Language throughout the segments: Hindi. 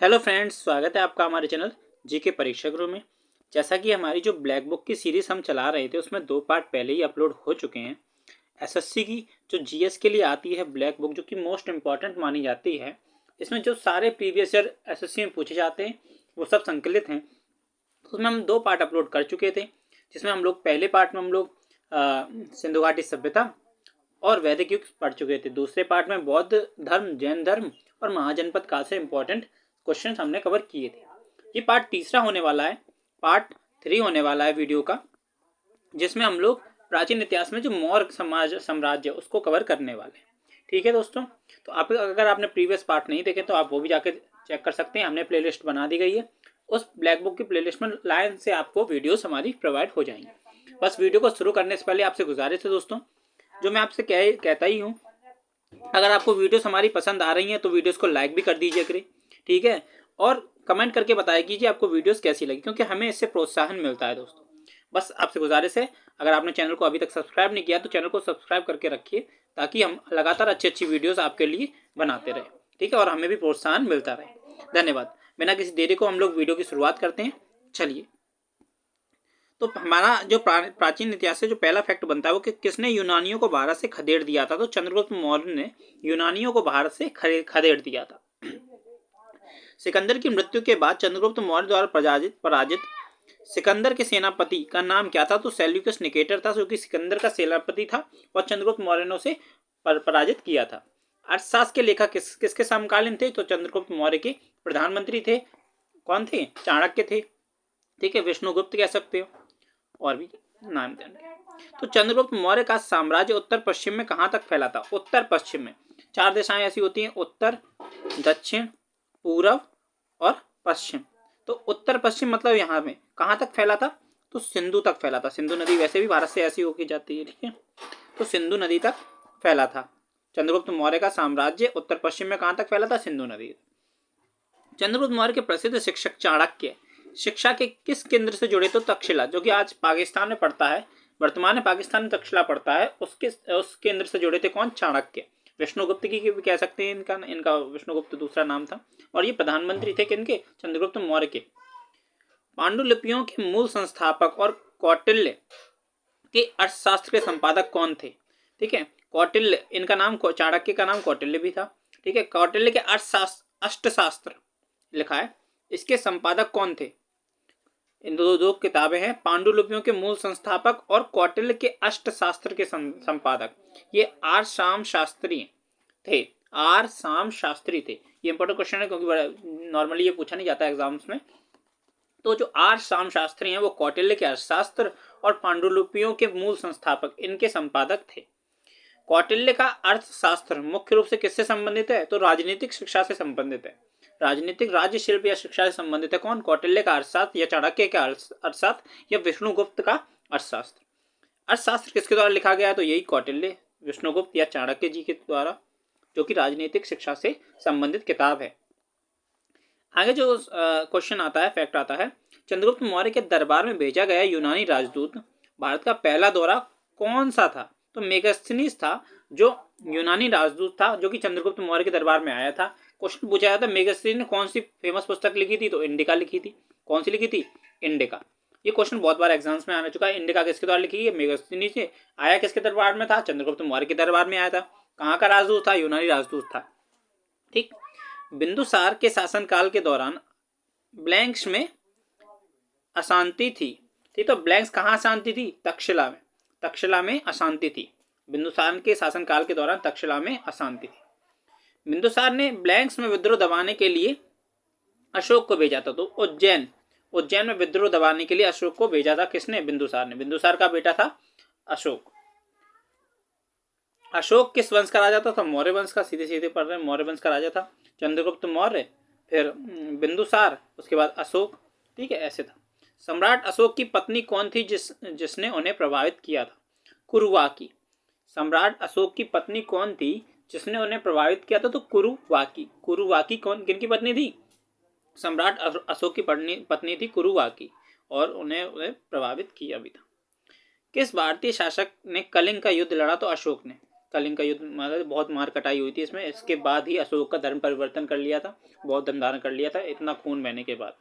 हेलो फ्रेंड्स, स्वागत है आपका हमारे चैनल जीके परीक्षा गुरु में। जैसा कि हमारी जो ब्लैक बुक की सीरीज हम चला रहे थे उसमें 2 पार्ट पहले ही अपलोड हो चुके हैं। एसएससी की जो जीएस के लिए आती है ब्लैक बुक, जो कि मोस्ट इंपॉर्टेंट मानी जाती है, इसमें जो सारे प्रीवियस ईयर एसएससी में पूछे जाते हैं वो सब संकलित हैं। उसमें हम 2 पार्ट अपलोड कर चुके थे, जिसमें हम लोग पहले पार्ट में हम लोग सिंधु घाटी सभ्यता और वैदिक युग पढ़ चुके थे। दूसरे पार्ट में बौद्ध धर्म, जैन धर्म और महाजनपद काल से इंपॉर्टेंट क्वेश्चन हमने कवर किए थे। ये पार्ट तीसरा होने वाला है, पार्ट 3 होने वाला है वीडियो का, जिसमें हम लोग प्राचीन इतिहास में जो मौर्य समाज साम्राज्य उसको कवर करने वाले हैं। ठीक है दोस्तों, तो आप अगर आपने प्रीवियस पार्ट नहीं देखे तो आप वो भी जाके चेक कर सकते हैं। हमने प्लेलिस्ट बना दी गई है, उस ब्लैक बुक की प्लेलिस्ट में लाइन से आपको वीडियोस हमारी प्रोवाइड हो जाएंगी। बस वीडियो को शुरू करने से पहले आपसे गुजारिश है दोस्तों, जो मैं आपसे कहता ही हूँ, अगर आपको वीडियोस हमारी पसंद आ रही हैं तो वीडियोस को लाइक भी कर दीजिए करें, ठीक है, और कमेंट करके बताया कीजिए आपको वीडियोस कैसी लगी, क्योंकि हमें इससे प्रोत्साहन मिलता है दोस्तों। बस आपसे गुजारिश है, अगर आपने चैनल को अभी तक सब्सक्राइब नहीं किया तो चैनल को सब्सक्राइब करके रखिए, ताकि हम लगातार अच्छी वीडियोस आपके लिए बनाते रहे, ठीक है, और हमें भी प्रोत्साहन मिलता रहे। धन्यवाद। बिना किसी देरी को हम लोग वीडियो की शुरुआत करते हैं। चलिए, तो हमारा जो प्राचीन इतिहास से जो पहला फैक्ट बनता है वो कि किसने यूनानियों को भारत से खदेड़ दिया था। तो चंद्रगुप्त मौर्य ने यूनानियों को भारत से खदेड़ दिया था। सिकंदर की मृत्यु के बाद चंद्रगुप्त मौर्य द्वारा पराजित सिकंदर के सेनापति का नाम क्या था। तो सेल्यूकस निकेटर था, जो कि सिकंदर का सेनापति था और चंद्रगुप्त मौर्य ने उसे पराजित किया था। अर्थशास्त्र के लेखक किसके समकालीन थे। तो चंद्रगुप्त मौर्य के प्रधानमंत्री थे। कौन थे? चाणक्य थे, ठीक है, विष्णुगुप्त कह सकते हो, और भी नाम देंगे। तो चंद्रगुप्त मौर्य का साम्राज्य उत्तर पश्चिम में कहां तक फैला था। उत्तर पश्चिम में 4 दिशाएं ऐसी होती हैं, उत्तर, दक्षिण, पूर्व और पश्चिम। तो उत्तर पश्चिम मतलब यहाँ में कहां तक फैला था। तो सिंधु तक फैला था। सिंधु नदी वैसे भी भारत से ऐसी होकर जाती है, ठीक है, तो सिंधु नदी तक फैला था। चंद्रगुप्त मौर्य का साम्राज्य उत्तर पश्चिम में कहां तक फैला था। सिंधु नदी। चंद्रगुप्त मौर्य के प्रसिद्ध शिक्षक चाणक्य शिक्षा के किस केंद्र से जुड़े। तो तक्षशिला, जो कि आज पाकिस्तान में पड़ता है, वर्तमान में पाकिस्तान में तक्षशिला पड़ता है, उस केंद्र से जुड़े थे। कौन? चाणक्य। विष्णुगुप्त की भी कह सकते हैं, इनका विष्णुगुप्त दूसरा नाम था, और ये प्रधानमंत्री थे किनके? चंद्रगुप्त मौर्य के। पांडुलिपियों के मूल संस्थापक और कौटिल्य के अर्थशास्त्र के संपादक कौन थे। ठीक है, कौटिल्य, इनका नाम, चाणक्य का नाम कौटिल्य भी था, ठीक है। कौटिल्य के अष्टशास्त्र लिखा है, इसके संपादक कौन थे। इन दो किताबें हैं, पांडुलिपियों के मूल संस्थापक और कौटिल्य के अष्टशास्त्र के संपादक। ये आर शाम शास्त्री थे। आर शाम शास्त्री थे। ये इंपॉर्टेंट क्वेश्चन है, क्योंकि नॉर्मली ये पूछा नहीं जाता एग्जाम्स में। तो जो आर शाम शास्त्री हैं वो कौटिल्य के अर्थशास्त्र और पांडुलिपियों के मूल संस्थापक, इनके संपादक थे। कौटिल्य का अर्थशास्त्र मुख्य रूप से किससे संबंधित है। तो राजनीतिक शिक्षा से संबंधित है। राजनीतिक, राज्य शिल्प या शिक्षा से संबंधित है। कौन? कौटिल्य का अर्थशास्त्र, या चाणक्य का अर्थशास्त्र, या विष्णुगुप्त का अर्थशास्त्र। अर्थशास्त्र किसके द्वारा लिखा गया है। तो यही कौटिल्य, विष्णुगुप्त या चाणक्य जी के द्वारा, जो कि राजनीतिक शिक्षा से संबंधित किताब है। आगे जो क्वेश्चन आता है, फैक्ट आता है, चंद्रगुप्त मौर्य के दरबार में भेजा गया यूनानी राजदूत भारत का पहला दौरा कौन सा था। तो मेगास्थनीज था, जो यूनानी राजदूत था, जो कि चंद्रगुप्त मौर्य के दरबार में आया था। क्वेश्चन पूछा जाता है, मेगास्थनीज ने कौन सी फेमस पुस्तक लिखी थी। तो इंडिका लिखी थी। कौन सी लिखी थी? इंडिका। ये क्वेश्चन बहुत बार एग्जाम्स में आने चुका है। इंडिका किसके द्वारा लिखी है? मेगास्थनीज ने। आया किसके दरबार में था? चंद्रगुप्त मौर्य के दरबार में आया था। कहाँ का राजदूत था? यूनानी राजदूत था, ठीक। बिंदुसार के शासनकाल के दौरान ब्लैंक्स में अशांति थी, ठीक। तो ब्लैंक्स कहाँ अशांति थी? तक्षशिला में। तक्षशिला में अशांति थी। बिंदुसार के शासनकाल के दौरान तक्षशिला में अशांति थी। बिंदुसार ने ब्लैंक्स में विद्रोह दबाने के लिए अशोक को भेजा था। तो उज्जैन में विद्रोह दबाने के लिए अशोक को भेजा था। किसने? बिंदुसार ने। बिंदुसार का बेटा था अशोक। अशोक किस वंश का राजा था? तो मौर्य वंश का। सीधे सीधे पढ़ रहे हैं, मौर्य वंश का राजा था चंद्रगुप्त मौर्य, फिर बिंदुसार, उसके बाद अशोक, ठीक है, ऐसे था। सम्राट अशोक की पत्नी कौन थी जिसने उन्हें प्रभावित किया था? कुरुवाकी। सम्राट अशोक की पत्नी कौन थी जिसने उन्हें प्रभावित किया था? तो कुरुवाकी। कुरुवाकी कौन, किनकी पत्नी थी? सम्राट अशोक की पत्नी थी कुरुवाकी, और उन्हें प्रभावित किया भी था। किस भारतीय शासक ने कलिंग का युद्ध लड़ा? तो अशोक ने। कलिंग का युद्ध, मतलब बहुत मार कटाई हुई थी इसमें। इसके बाद ही अशोक का धर्म परिवर्तन कर लिया था, बौद्ध धर्म धारण कर लिया था, इतना खून बहने के बाद।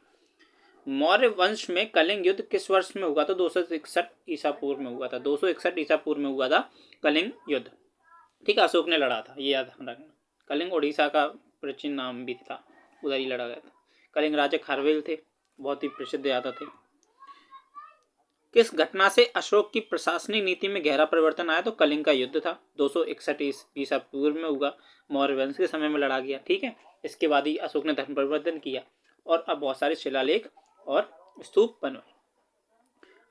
मौर्य वंश में कलिंग युद्ध किस वर्ष में हुआ था? 261 ईसा पूर्व में हुआ था। 261 ईसा पूर्व में हुआ था कलिंग युद्ध। ठीक है, अशोक ने लड़ा था, ये याद रखना। कलिंग उड़ीसा का प्राचीन नाम भी था, उधर ही लड़ा गया था। कलिंग राजा खारवेल थे, बहुत ही प्रसिद्ध यादव थे। किस घटना से अशोक की प्रशासनिक नीति में गहरा परिवर्तन आया? तो कलिंग का युद्ध था, 261 ईसा पूर्व में हुआ, मौर्य वंश के समय में लड़ा गया। ठीक है, इसके बाद ही अशोक ने धर्म परिवर्तन किया और अब बहुत सारे शिलालेख और स्तूप बनवाए।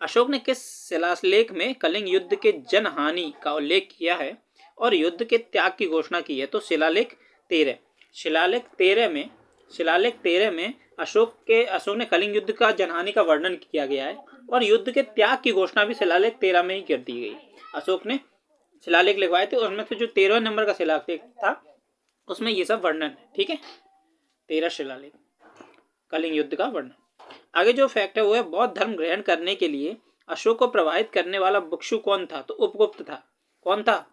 अशोक ने किस शिलालेख में कलिंग युद्ध के जनहानि का उल्लेख किया है और युद्ध के त्याग की घोषणा की है? तो शिलालेख 13। शिलालेख 13 में अशोक ने कलिंग युद्ध का जनहानि का वर्णन किया गया है और युद्ध के त्याग की घोषणा भी शिलालेख 13 में ही कर दी गई। अशोक ने शिलालेख लिखवाए थे, उसमें से जो 13वें नंबर का शिलालेख था उसमें ये सब वर्णन है। ठीक है, 13 शिलालेख, कलिंग युद्ध का वर्णन। आगे जो फैक्ट है वो है, बौद्ध धर्म ग्रहण करने के लिए अशोक को प्रभावित करने वाला भिक्षु कौन था? तो उपगुप्त था। कौन था?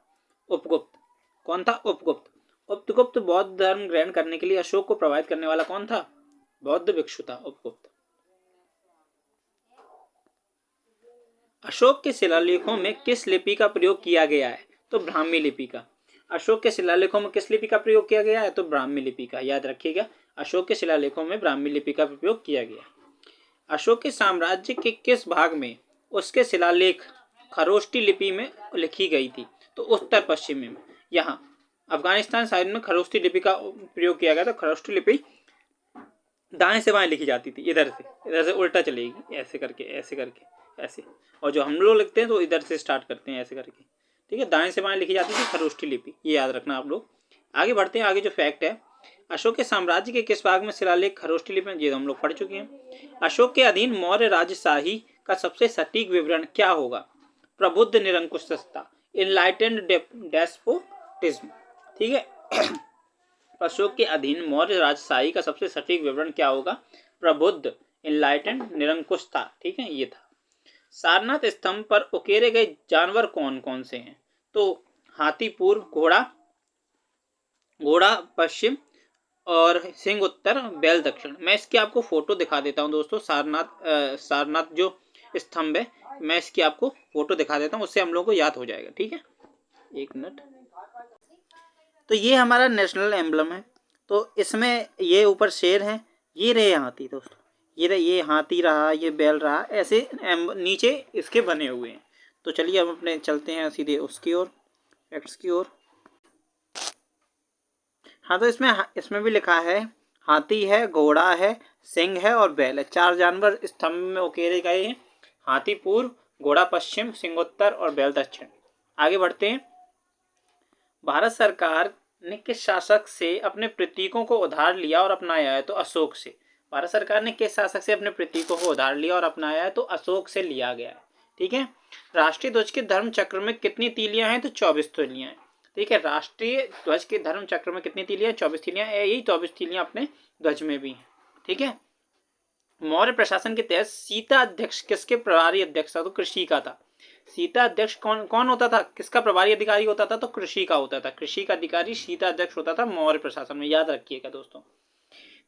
उपगुप्त। कौन था? उपगुप्त। उपगुप्त बौद्ध धर्म ग्रहण करने के लिए अशोक को प्रभावित करने वाला कौन था? बौद्ध भिक्षु था, उपगुप्त। अशोक के शिलालेखों में किस लिपि का प्रयोग किया गया है? तो ब्राह्मी लिपि का। अशोक के शिलालेखों में किस लिपि का प्रयोग किया गया है? तो ब्राह्मी लिपि का, याद रखिएगा। अशोक के शिलालेखों में ब्राह्मी लिपि का प्रयोग किया गया। अशोक के साम्राज्य के किस भाग में उसके शिलालेख खरोष्टी लिपि में लिखी गई थी? तो उत्तर पश्चिम में। यहाँ अफगानिस्तान साइड में खरोष्टी लिपि का प्रयोग किया गया था। खरोष्टी लिपि दाएं से बाएं लिखी जाती थी, इधर से उल्टा चलेगी, ऐसे करके, ऐसे करके, ऐसे। और जो हम लोग लिखते हैं तो इधर से स्टार्ट करते हैं, ऐसे करके। ठीक है, दाएं से बाएं लिखी जाती थी खरोष्टी लिपि, ये याद रखना आप लोग। आगे बढ़ते हैं। आगे जो फैक्ट है, अशोक के साम्राज्य के किस भाग में शिलालेख खरोष्टी लिपि में, ये हम लोग पढ़ चुके हैं। अशोक के अधीन मौर्य राजशाही का सबसे सटीक विवरण क्या होगा? प्रबुद्ध निरंकुशता, इनलाइटेंड डेस्पोटिज्म। ठीक है, अशोक के अधीन मौर्य राजशाही का सबसे सटीक विवरण क्या होगा? प्रबुद्ध, इनलाइटेंड, निरंकुशता। ठीक है, ये था। सारनाथ स्तंभ पर उकेरे गए जानवर कौन कौन से हैं? तो हाथी पूर्व, घोड़ा पश्चिम और सिंह उत्तर, बैल दक्षिण। मैं इसकी आपको फोटो दिखा देता हूं दोस्तों। सारनाथ जो स्तंभ है, मैं इसकी आपको फोटो दिखा देता हूं, उससे हम लोगों को याद हो जाएगा। ठीक है, एक मिनट। तो ये हमारा नेशनल एम्बलम है। तो इसमें ये ऊपर शेर है, ये रहे हाथी दोस्तों, ये हाथी रहा, ये बैल रहा, ऐसे नीचे इसके बने हुए हैं। तो चलिए हम अपने चलते हैं सीधे उसकी ओर, फैक्ट्स की ओर। हाँ, तो इसमें भी लिखा है, हाथी है, घोड़ा है, सिंह है और बैल है। 4 जानवर स्तंभ में उकेरे गए हैं। हाथी पूर्व, घोड़ा पश्चिम, सिंह उत्तर और बैल दक्षिण। आगे बढ़ते हैं। भारत सरकार ने किस शासक से अपने प्रतीकों को उधार लिया और अपनाया है? तो अशोक से। भारत सरकार ने किस शासक से अपने प्रतीकों को उधार लिया और अपनाया है? तो अशोक से लिया गया है। ठीक है, राष्ट्रीय ध्वज के धर्म चक्र में कितनी तीलियां हैं? तो 24 तीलियां हैं। ठीक है, राष्ट्रीय ध्वज के धर्म चक्र में कितनी तीलियां? 24 तीलियां। यही 24 तीलियां अपने ध्वज में भी हैं। ठीक है, मौर्य प्रशासन के तहत सीता अध्यक्ष किसके प्रभारी अध्यक्ष था? तो कृषि का था। सीता अध्यक्ष कौन होता था? किसका प्रभारी अधिकारी होता था? तो कृषि का होता था। कृषि का अधिकारी सीता अध्यक्ष होता था मौर्य प्रशासन में, याद रखिएगा दोस्तों।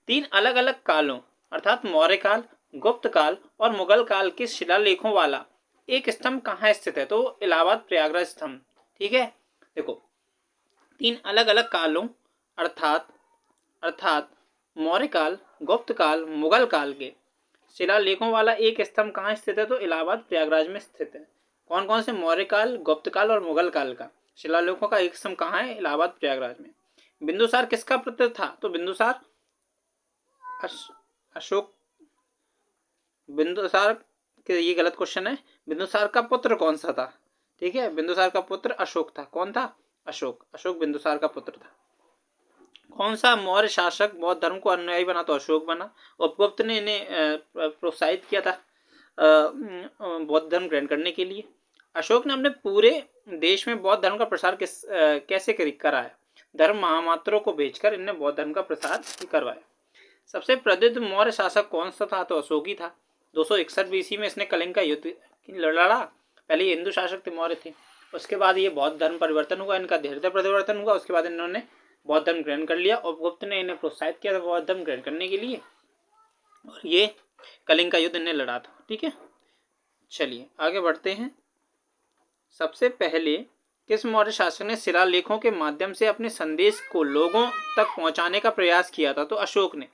3 अलग अलग कालों अर्थात मौर्य काल, गुप्त काल और मुगल काल के शिलालेखों वाला एक स्तंभ कहाँ स्थित है? तो इलाहाबाद प्रयागराज स्तंभ। ठीक है, देखो, 3 अलग अलग कालों अर्थात मौर्य काल, गुप्त काल, मुगल काल के शिलालेखों वाला एक स्तंभ कहाँ स्थित है? तो इलाहाबाद प्रयागराज में स्थित है। कौन कौन से? मौर्य काल, गुप्त काल और मुगल काल का शिलालेखों का एक स्तंभ कहाँ है? इलाहाबाद प्रयागराज में। बिंदुसार किसका पुत्र था? तो बिंदुसार ये गलत क्वेश्चन है। बिंदुसार का पुत्र कौन सा था? ठीक है, बिंदुसार का पुत्र अशोक था। कौन था? अशोक बिंदुसार का पुत्र था। कौन सा मौर्य शासक बौद्ध धर्म को अनुयायी बना? तो अशोक बना। उपगुप्त ने इन्हें प्रोत्साहित किया था बौद्ध धर्म ग्रहण करने के लिए। अशोक ने अपने पूरे देश में बौद्ध धर्म का प्रसार कैसे कराया? धर्म महामात्रों को भेजकर इन्हें बौद्ध धर्म का प्रसार करवाया। सबसे प्रसिद्ध मौर्य शासक कौन सा था? तो अशोक ही था। 261 बीसी में इसने कलिंग का युद्ध लड़ा। पहले हिंदू शासक थे, मौर्य थे। उसके बाद ये बौद्ध धर्म परिवर्तन हुआ, इनका धीरे परिवर्तन हुआ, उसके बाद इन्होंने बौद्ध धर्म ग्रहण कर लिया और गुप्त ने इन्हें प्रोत्साहित किया था बौद्ध धर्म ग्रहण करने के लिए, और ये कलिंग का युद्ध इन्हें लड़ा था। ठीक है, चलिए आगे बढ़ते हैं। सबसे पहले किस मौर्य शासक ने शिलालेखों के माध्यम से अपने संदेश को लोगों तक पहुंचाने का प्रयास किया था? तो अशोक ने।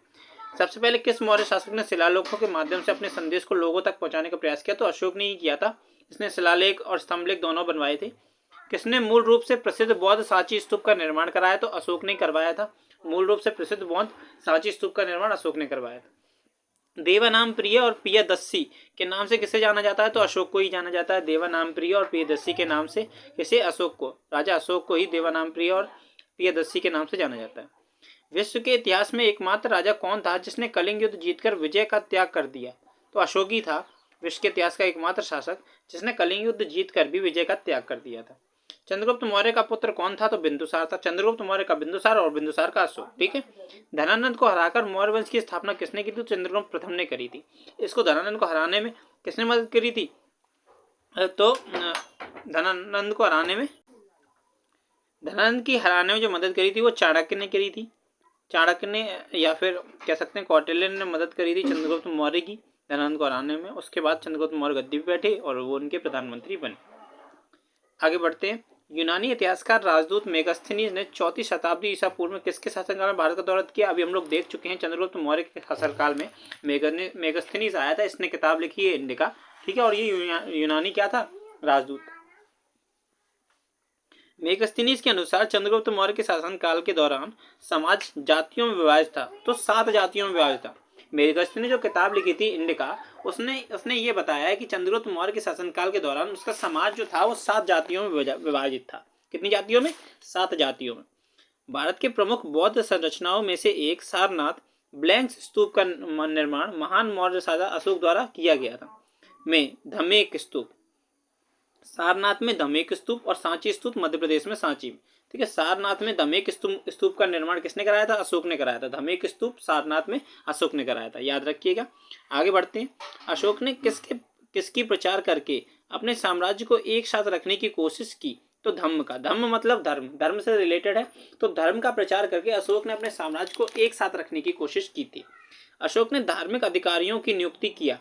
सबसे पहले किस मौर्य शासक ने शिलालेखों के माध्यम से अपने संदेश को लोगों तक पहुंचाने का प्रयास किया? तो अशोक ने ही किया था। इसने शिलालेख और स्तंभलेख दोनों बनवाए थे। किसने मूल रूप से प्रसिद्ध बौद्ध सांची स्तूप का निर्माण कराया? तो अशोक ने करवाया था। मूल रूप से प्रसिद्ध बौद्ध सांची स्तूप का निर्माण अशोक ने करवाया था। देवानाम प्रिय और प्रियदस्सी के नाम से किसे जाना जाता है? तो अशोक को ही जाना जाता है। देवानाम प्रिय और प्रियदस्सी के नाम से किसे? अशोक को, राजा अशोक को ही देवानाम प्रिय और प्रियदस्सी के नाम से जाना जाता है। विश्व के इतिहास में एकमात्र राजा कौन था जिसने कलिंग युद्ध जीतकर विजय का त्याग कर दिया? तो अशोक ही था विश्व के इतिहास का एकमात्र शासक जिसने कलिंग युद्ध जीतकर भी विजय का त्याग कर दिया था। चंद्रगुप्त मौर्य का पुत्र कौन था? तो बिंदुसार था। चंद्रगुप्त मौर्य का बिंदुसार और बिंदुसार का अशोक। ठीक है, धनानंद को हराकर मौर्य वंश की स्थापना किसने की थी? तो चंद्रगुप्त प्रथम ने करी थी। इसको धनानंद को हराने में किसने मदद करी थी? तो धनानंद को हराने में, धनानंद की हराने में जो मदद करी थी वो चाणक्य ने करी थी। चाणक्य ने या फिर कह सकते हैं कौटिल्य ने मदद करी थी चंद्रगुप्त मौर्य की धनानंद को हराने में। उसके बाद चंद्रगुप्त मौर्य गद्दी पे बैठे और वो उनके प्रधानमंत्री बने। आगे बढ़ते हैं। यूनानी इतिहासकार राजदूत मेगस्थनीज ने 4वीं शताब्दी ईसा पूर्व में किसके शासनकाल में भारत का दौरा किया? अभी हम लोग देख चुके हैं चंद्रगुप्त मौर्य के शासनकाल में मेगस्थनीज आया था। इसने किताब लिखी है इंडिका। ठीक है, और ये यूनानी क्या था? राजदूत। मेगस्थनीज के अनुसार चंद्रगुप्त मौर्य के शासनकाल के दौरान समाज जातियों में विभाजित था। तो 7 जातियों में विभाजित था। मेगस्थनी ने जो किताब लिखी थी इंडिका, उसने ये बताया है कि चंद्रगुप्त मौर्य के शासनकाल के दौरान उसका समाज जो था वो 7 जातियों में विभाजित था। कितनी जातियों में? 7 जातियों में। भारत के प्रमुख बौद्ध संरचनाओं में से एक सारनाथ ब्लैंक स्तूप का निर्माण महान मौर्य राजा अशोक द्वारा किया गया था। में धमेक स्तूप, सारनाथ में धमेक स्तूप और सांची स्तूप मध्य प्रदेश में सांची में। ठीक है, सारनाथ में धमेक स्तूप का निर्माण किसने कराया था? अशोक ने कराया था। धमेक स्तूप सारनाथ में अशोक ने कराया था, याद रखिएगा। आगे बढ़ते हैं। अशोक ने किसकी प्रचार करके अपने साम्राज्य को एक साथ रखने की कोशिश की? तो धम्म का। धम्म मतलब धर्म, धर्म से रिलेटेड है। तो धर्म का प्रचार करके अशोक ने अपने साम्राज्य को एक साथ रखने की कोशिश की थी। अशोक ने धार्मिक अधिकारियों की नियुक्ति किया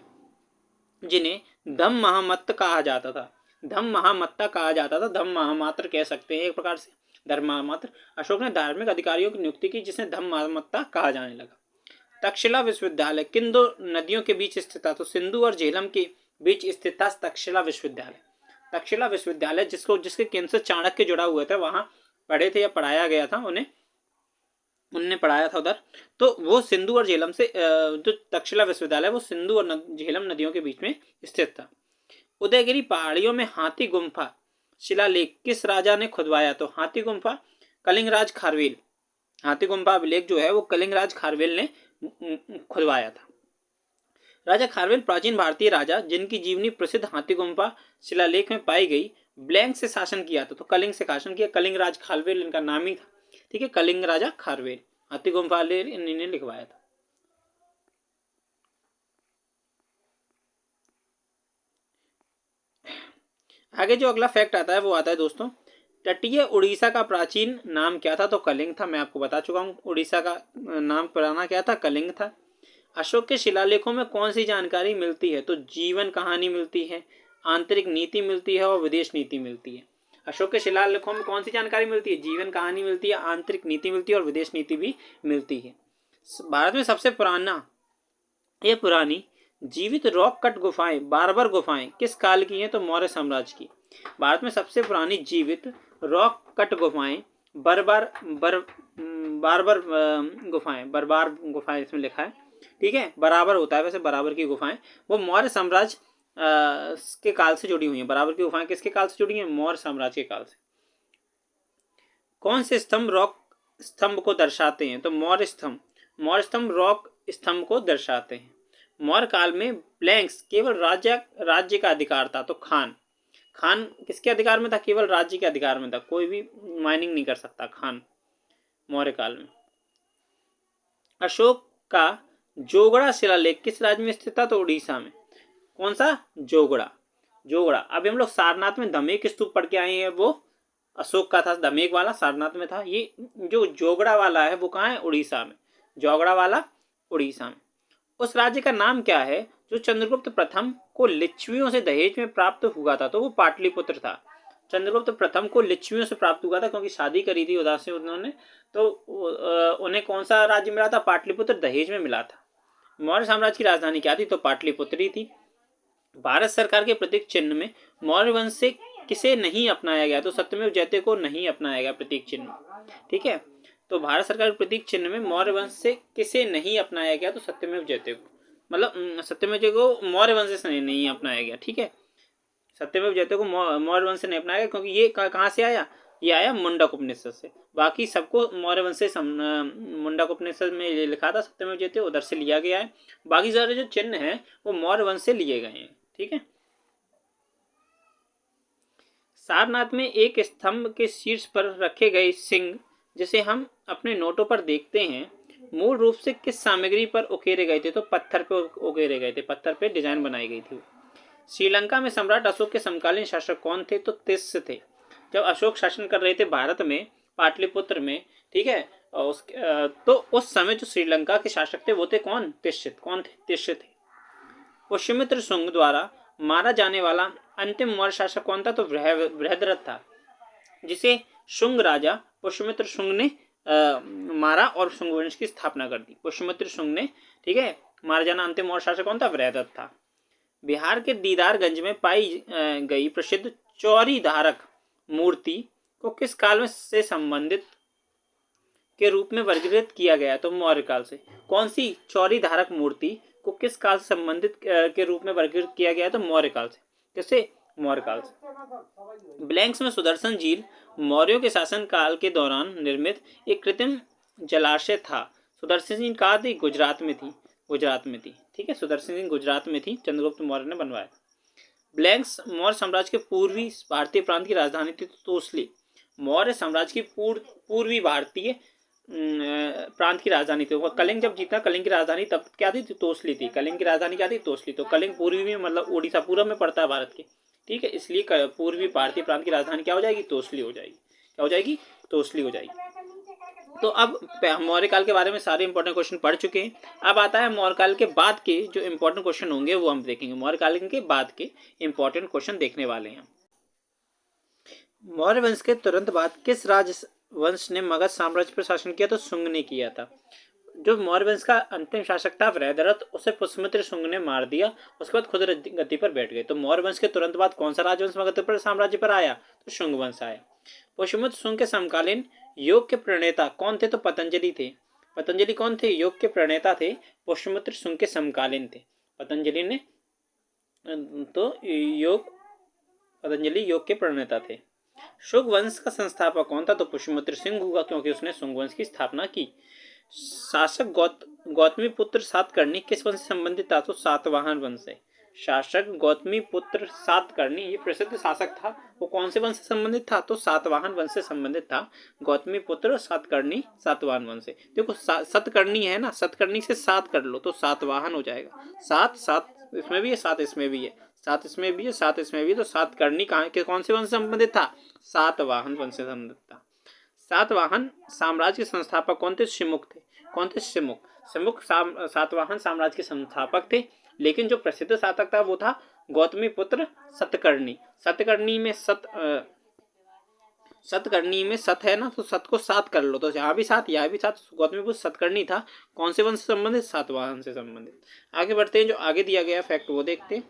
जिन्हें धम्म महामत्त कहा जाता था। धम्म महामत्ता कहा जाता था, धम्म महामात्र कह सकते हैं एक प्रकार से, धर्म महामात्र। अशोक ने धार्मिक अधिकारियों की नियुक्ति की जिसने धम्म महामत्ता कहा जाने लगा। तक्षशिला विश्वविद्यालय किन दो नदियों के बीच स्थित था? तो सिंधु और झेलम के बीच स्थित था तक्षशिला विश्वविद्यालय। तक्षशिला विश्वविद्यालय जिसके केंद्र से चाणक्य जुड़ा हुआ था, वहां पढ़े थे या पढ़ाया गया था, उन्होंने पढ़ाया था उधर। तो वो सिंधु और झेलम से जो तक्षशिला विश्वविद्यालय वो सिंधु और झेलम नदियों के बीच में स्थित था। उदयगिरी पहाड़ियों में हाथी गुम्फा शिलालेख किस राजा ने खुदवाया? तो हाथी गुम्फा कलिंगराज खारवेल। हाथी गुम्फा अभिलेख जो है वो कलिंगराज खारवेल ने खुदवाया था। राजा खारवेल प्राचीन भारतीय राजा जिनकी जीवनी प्रसिद्ध हाथी गुम्फा शिलालेख में पाई गई, ब्लैंक से शासन किया था। तो कलिंग से शासन किया। कलिंगराज खारवेल इनका नाम ही था। ठीक है, कलिंग राजा खारवेल, हाथी गुम्फा इन्होंने लिखवाया था। आगे जो अगला फैक्ट आता है वो आता है दोस्तों, तटीय उड़ीसा का प्राचीन नाम क्या था? तो कलिंग था। मैं आपको बता चुका हूँ उड़ीसा का नाम पुराना क्या था? कलिंग था। अशोक के शिलालेखों में कौन सी जानकारी मिलती है? तो जीवन कहानी मिलती है, आंतरिक नीति मिलती है और विदेश नीति मिलती है। अशोक के शिलालेखों में कौन सी जानकारी मिलती है? जीवन कहानी मिलती है, आंतरिक नीति मिलती है और विदेश नीति भी मिलती है। भारत में सबसे पुरानी जीवित रॉक कट गुफाएं, बारबर गुफाएं किस काल की हैं? तो मौर्य साम्राज्य की। भारत में सबसे पुरानी जीवित रॉक कट गुफाएं बारबर गुफाएं इसमें लिखा है। ठीक है, बराबर होता है वैसे, बराबर की गुफाएं, वो मौर्य साम्राज्य के काल से जुड़ी हुई हैं। बराबर की गुफाएं किसके काल से जुड़ी हैं? मौर्य साम्राज्य के काल से। कौन से स्तंभ रॉक स्तंभ को दर्शाते हैं? तो मौर्य स्तंभ रॉक स्तंभ को दर्शाते हैं। मौर्य काल में ब्लैंक्स केवल राज्य का अधिकार था। तो खान किसके अधिकार में था? केवल राज्य के अधिकार में था, कोई भी माइनिंग नहीं कर सकता खान मौर्य काल में। अशोक का जोगड़ा शिलालेख किस राज्य में स्थित था? तो उड़ीसा में। कौन सा? जोगड़ा। जोगड़ा। अभी हम लोग सारनाथ में दमेक स्तूप पढ़ के आए हैं, वो अशोक का था, दमेक वाला सारनाथ में था। ये जो जोगड़ा वाला है वो कहाँ है? उड़ीसा में। जोगड़ा वाला उड़ीसा में। उस राज्य का नाम क्या है जो चंद्रगुप्त प्रथम को लिच्छवियों से दहेज में प्राप्त हुआ था? तो वो पाटलिपुत्र था। चंद्रगुप्त प्रथम को लिच्छवियों से प्राप्त हुआ था, क्योंकि शादी करी थी उदास से उन्होंने, तो उन्हें कौन सा राज्य मिला था? पाटलिपुत्र दहेज में मिला था। मौर्य साम्राज्य की राजधानी क्या थी? तो पाटलिपुत्र ही थी। भारत सरकार के प्रतीक चिन्ह में मौर्य वंश से किसे नहीं अपनाया गया? तो सत्यमेव जयते को नहीं अपनाया गया प्रतीक चिन्ह। ठीक है, तो भारत सरकार के प्रतीक चिन्ह में मौर्य वंश से किसे नहीं अपनाया गया? तो सत्यमेव जयते को, मतलब सत्यमेव जयते को मौर्य वंश से नहीं अपनाया गया। ठीक है, सत्यमेव जयते को मौर्य वंश से नहीं अपनाया गया, क्योंकि ये कहाँ से आया? ये आया मुंडक उपनिषद से। बाकी सबको मौर्य वंश से मुंडक उपनिषद में लिखा था सत्यमेव जयते, उधर से लिया गया है। बाकी सारे जो चिन्ह हैं वो मौर्य वंश से लिए गए हैं। ठीक है, सारनाथ में एक स्तंभ के शीर्ष पर रखे गए सिंह, जिसे हम अपने नोटों पर देखते हैं, मूल रूप से किस सामग्री पर उकेरे गए थे? तो पत्थर पर उकेरे गए थे, पत्थर पर डिजाइन बनाई गई थी। श्रीलंका में सम्राट अशोक के समकालीन शासक कौन थे? तो तिस्य थे। जब अशोक शासन कर रहे थे भारत में, पाटलिपुत्र में, ठीक है, तो उस समय जो श्रीलंका के शासक थे वो थे कौन? तिस्य। कौन थे? तिस्य थे। पुष्यमित्र शुंग द्वारा मारा जाने वाला अंतिम मौर्य शासक कौन था? तो बृहद्रथ था, जिसे शुंग राजा पुष्यमित्र शुंग ने मारा और शुंग वंश की स्थापना कर दी। पुष्यमित्र शुंग ने, ठीक है, मारा जाना अंतिम मौर्य शासक कौन था? बृहद्रथ था। बिहार के दीदारगंज में पाई गई प्रसिद्ध चौरी धारक मूर्ति को किस काल में से संबंधित के रूप में वर्गीकृत किया गया? तो मौर्य काल से। कौन सी चौरी धारक मूर्ति को किस काल से संबंधित के रूप में वर्गीकृत किया गया? तो मौर्य काल से। किससे? मौर्य काल से। ब्लैंक्स में सुदर्शन झील मौर्यों के शासन काल के दौरान निर्मित एक कृत्रिम जलाशय था। सुदर्शन झील कहाँ थी? गुजरात में थी। गुजरात में थी। ठीक है, सुदर्शन झील गुजरात में थी, चंद्रगुप्त मौर्य ने बनवाया। ब्लैंक्स मौर्य साम्राज्य के पूर्वी भारतीय प्रांत की राजधानी थी। तोसली मौर्य साम्राज्य की पूर्वी भारतीय प्रांत की राजधानी थी। कलिंग जब जीता, कलिंग की राजधानी तब क्या थी? तोसली थी। कलिंग की राजधानी क्या थी? तोसली। तो कलिंग पूर्वी में, मतलब उड़ीसा पूर्व में पड़ता है भारत के। ठीक है, इसलिए पूर्वी भारतीय प्रांत की राजधानी क्या हो जाएगी? तोसली हो जाएगी। क्या हो जाएगी? तोसली हो जाएगी। तो अब मौर्य काल के बारे में सारे इंपॉर्टेंट क्वेश्चन पढ़ चुके हैं। अब आता है मौर्य काल के बाद के जो इंपॉर्टेंट क्वेश्चन होंगे वो हम देखेंगे। मौर्य काल के बाद के इंपॉर्टेंट क्वेश्चन देखने वाले हैं। मौर्य वंश के तुरंत बाद किस राजवंश ने मगध साम्राज्य पर शासन किया? तो शुंग ने किया था। जो मौर्य वंश का अंतिम शासक था बृहद्रथ, उसे पुष्यमित्र शुंग ने मार दिया। उसके बाद खुद गद्दी पर बैठ गए। तो मौर्य वंश के तुरंत बाद कौन सा राजवंश मगध पर साम्राज्य पर आया? तो शुंग वंश आया। पुष्यमित्र शुंग के समकालीन योग के प्रणेता कौन थे? तो पतंजलि थे। पतंजलि कौन थे? योग के प्रणेता थे, पुष्यमित्र शुंग के समकालीन थे। पतंजलि ने तो पतंजलि योग के प्रणेता थे। शुंग वंश का संस्थापक कौन था? तो पुष्यमित्र सिंह हुआ, क्योंकि उसने शुंग वंश की स्थापना की। शासक गौतमी पुत्र सातकर्णी किस वंश से संबंधित था? तो सातवाहन वंश से। शासक गौतमी पुत्र सातकर्णी, ये प्रसिद्ध शासक था, वो कौन से वंश से संबंधित था? तो सातवाहन वंश से संबंधित था। गौतमी पुत्र सातकर्णी सातवाहन वंश से। देखो सतकर्णी है ना, सतकर्णी से सात कर लो तो सातवाहन हो जाएगा। सात सात इसमें भी है, सात इसमें भी है, सात इसमें भी है, सात इसमें भी है। तो सातकर्णी कौन से वंश से संबंधित था? सातवाहन वंश से संबंधित था। सातवाहन साम्राज्य के संस्थापक कौन थे? शिमुख थे। कौन थे? शिमुख। शिमुख सातवाहन साम्राज्य के संस्थापक थे। लेकिन जो प्रसिद्ध शासक था वो था गौतमी पुत्र सतकर्णी। सतकर्णी में सतकर्णी में सत है ना, तो सत को सात कर लो तो यहाँ भी सात, यहाँ भी सात। गौतमी पुत्र सतकर्णी था कौन से वंश से संबंधित? सातवाहन से संबंधित। आगे बढ़ते हैं, जो आगे दिया गया फैक्ट वो देखते हैं।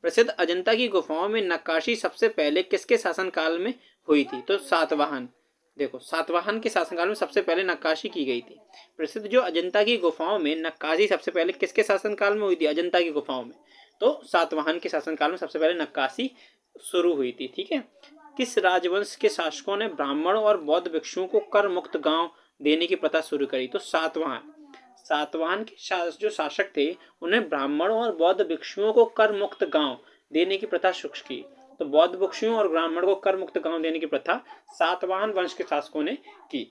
प्रसिद्ध अजंता की गुफाओं में नक्काशी सबसे पहले किसके शासनकाल में हुई थी? तो सातवाहन। देखो सातवाहन के शासनकाल में सबसे पहले नक्काशी की गई थी। प्रसिद्ध जो अजंता की गुफाओं में नक्काशी सबसे पहले किसके शासनकाल में हुई थी? अजंता की गुफाओं में। तो सातवाहन के शासनकाल में सबसे पहले नक्काशी शुरू हुई थी। ठीक है, किस राजवंश के शासकों ने ब्राह्मणों और बौद्ध भिक्षुओं को कर मुक्त गांव देने की प्रथा शुरू करी? तो सातवाहन। सातवाहन के जो शासक थे उन्हें ब्राह्मणों और बौद्ध भिक्षुओं को कर मुक्त गांव देने की प्रथा शुरू की। तो बौद्ध भिक्षुओं और ब्राह्मण को कर मुक्त गांव देने की प्रथा सातवाहन वंश के शासकों ने की।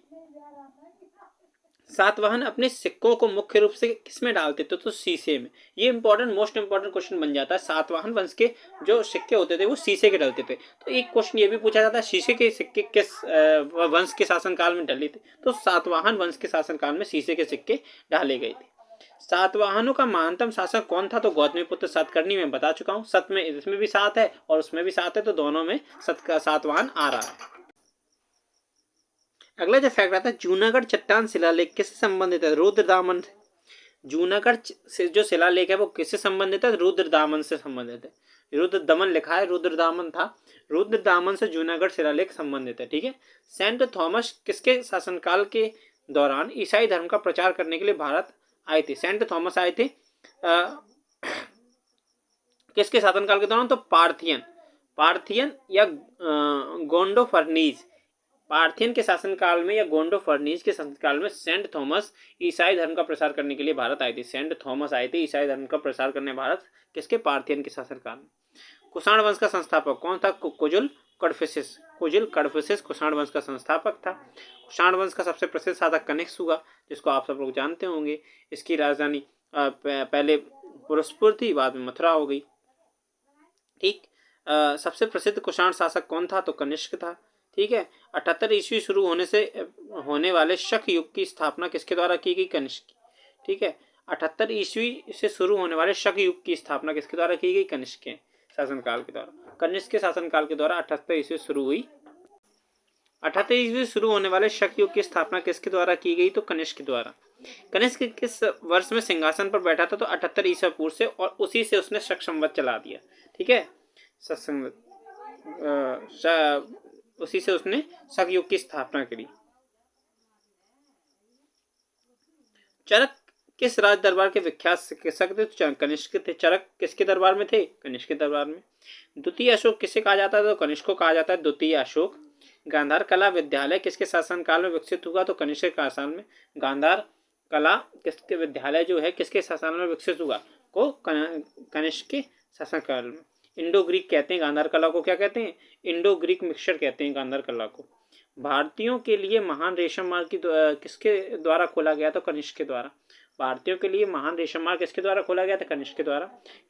सातवाहन अपने सिक्कों को मुख्य रूप से किसमें डालते थे? तो शीशे में। ये इंपॉर्टेंट, मोस्ट इंपॉर्टेंट क्वेश्चन बन जाता है। सातवाहन वंश के जो सिक्के होते थे वो शीशे के डलते थे। तो एक क्वेश्चन ये भी पूछा जाता है, शीशे के सिक्के किस वंश के शासनकाल में डले थे? तो सातवाहन वंश के शासनकाल में शीशे के सिक्के डाले गए थे। सातवाहनों का महानतम शासक कौन था? तो गौतमीपुत्र सातकर्णी में बता चुका हूँ। सत में, इसमें भी 7 है और उसमें भी 7 है, तो दोनों में सातवाहन आ रहा है। अगला जो फैक्ट आता है, जूनागढ़ चट्टान शिलालेख किससे संबंधित है? रुद्रदामन से। जूनागढ़ से जो शिलालेख है वो किससे संबंधित है? रुद्रदामन से संबंधित है। रुद्रदमन लिखा है, रुद्रदामन था। रुद्रदामन से जूनागढ़ शिलालेख संबंधित है। ठीक है। सेंट थॉमस किसके शासनकाल के दौरान ईसाई धर्म का प्रचार करने के लिए भारत आए थे? सेंट थॉमस आए थे किसके शासनकाल के दौरान? तो पार्थियन या गोंडोफर्नीज। पार्थियन के शासनकाल में या गोंडोफर्नीज के शासनकाल में सेंट थॉमस ईसाई धर्म का प्रसार करने के लिए भारत आए थे। सेंट थॉमस आए थे ईसाई धर्म का प्रसार करने भारत, किसके? पार्थियन के शासनकाल में। कुषाण वंश का संस्थापक कौन था? कुजुल कडफिसेस कुषाण वंश का संस्थापक था। कुषाण वंश का सबसे प्रसिद्ध शासक कनिष्क हुआ, जिसको आप सब लोग जानते होंगे। इसकी राजधानी पहले पुरस्पुर थी, बाद में मथुरा हो गई। ठीक। सबसे प्रसिद्ध कुषाण शासक कौन था? तो कनिष्क था। ठीक है। 78 ईस्वी शुरू होने वाले शक युग की स्थापना किसके द्वारा की गई? कनिष्क। ठीक है। 78 ईस्वी से शुरू होने वाले शक युग की स्थापना किसके द्वारा की गई? कनिष्क के शासनकाल के द्वारा। कनिष्क के शासनकाल के द्वारा 78 ईस्वी शुरू हुई। 78 ईस्वी शुरू होने वाले शक युग की स्थापना किसके द्वारा की गई? तो कनिष्क के द्वारा। कनिष्क किस वर्ष में सिंहासन पर बैठा था? तो 78 ईसा पूर्व से, और उसी से उसने शक संवत चला दिया। ठीक है। उसी से उसने शक युग की स्थापना करी। चरक किस राज दरबार के विख्यात चिकित्सक थे? तो कनिष्क थे। चरक किसके दरबार में थे? कनिष्क के दरबार में। द्वितीय अशोक किसे कहा जाता है? तो कनिष्क को कहा जाता है द्वितीय अशोक। गांधार कला विद्यालय किसके शासनकाल में विकसित हुआ? तो कनिष्क के शासन में। गांधार कला किसके विद्यालय जो है किसके शासन में विकसित हुआ? को कनिष्क के शासनकाल में। इंडो ग्रीक कहते हैं गांधार कला को। क्या कहते हैं? इंडो ग्रीक मिक्सचर कहते हैं गांधार कला को। भारतीयों के लिए महान रेशम मार्ग किसके द्वारा खोला गया? तो कनिष्क के द्वारा। भारतीयों के लिए महान रेशम मार्ग किसके द्वारा खोला गया था? कनिष्क के द्वारा।